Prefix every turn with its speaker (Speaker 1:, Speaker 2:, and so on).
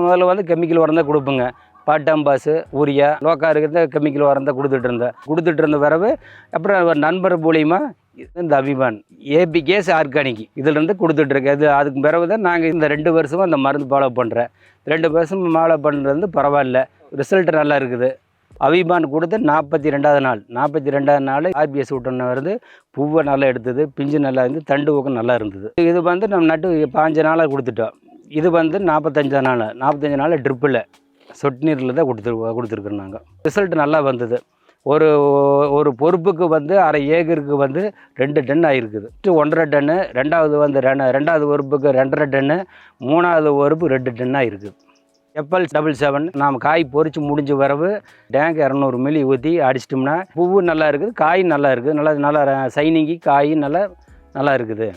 Speaker 1: முதல்ல வந்து கெமிக்கல் உரம் தான் கொடுப்போங்க. பாட்டாம்பாஸு, யூரியா, லோக்கா இருக்கிறத கெமிக்கல் உரம் தான் கொடுத்துட்டு இருந்த பிறகு அப்புறம் ஒரு நண்பர் மூலியமா இந்த அபிமான் ஏபிகேஸ் ஆர்கானிக் இதிலிருந்து கொடுத்துட்ருக்கேன். இது அதுக்கு பிறகு தான் நாங்கள் இந்த 2 வருஷமாக அந்த மருந்து ஃபாலோ பண்ணுறேன். 2 வருஷம் ஃபாலோ பண்ணுறது பரவாயில்ல, ரிசல்ட் நல்லா இருக்குது. அபிமான் கொடுத்து 42வது நாள் 42வது நாள் ஆர்பிஎஸ் விட்டோன்னு வருது. பூவை நல்லா எடுத்தது, பிஞ்சு நல்லா இருந்து, தண்டு ஊக்கம் நல்லா இருந்தது. இது வந்து நம்ம நட்டு 5 நாளாக கொடுத்துட்டோம். இது வந்து 45 நாள் ட்ரிப்பில் சொட்டு நீரில் தான் கொடுத்துருக்குறோம் நாங்கள். ரிசல்ட் நல்லா வந்தது. ஒரு ஒரு பொறுப்புக்கு வந்து அரை ஏக்கருக்கு வந்து 2 டன் ஆகிருக்குது. 1.5 டன்னு, ரெண்டாவது வந்து ரெண்டாவது பொறுப்புக்கு 2.5 டன்னு, 3வது பொறுப்பு 2 டன்னாக இருக்குது. FL77 நாம் காய் பொறிச்சு முடிஞ்ச பிறகு டேங்க் 200 மில்லி ஊற்றி அடிச்சிட்டோம்னா பூவு நல்லா இருக்குது, காய் நல்லா இருக்குது, நல்லா சைனிங்கி காய் நல்லா இருக்குது.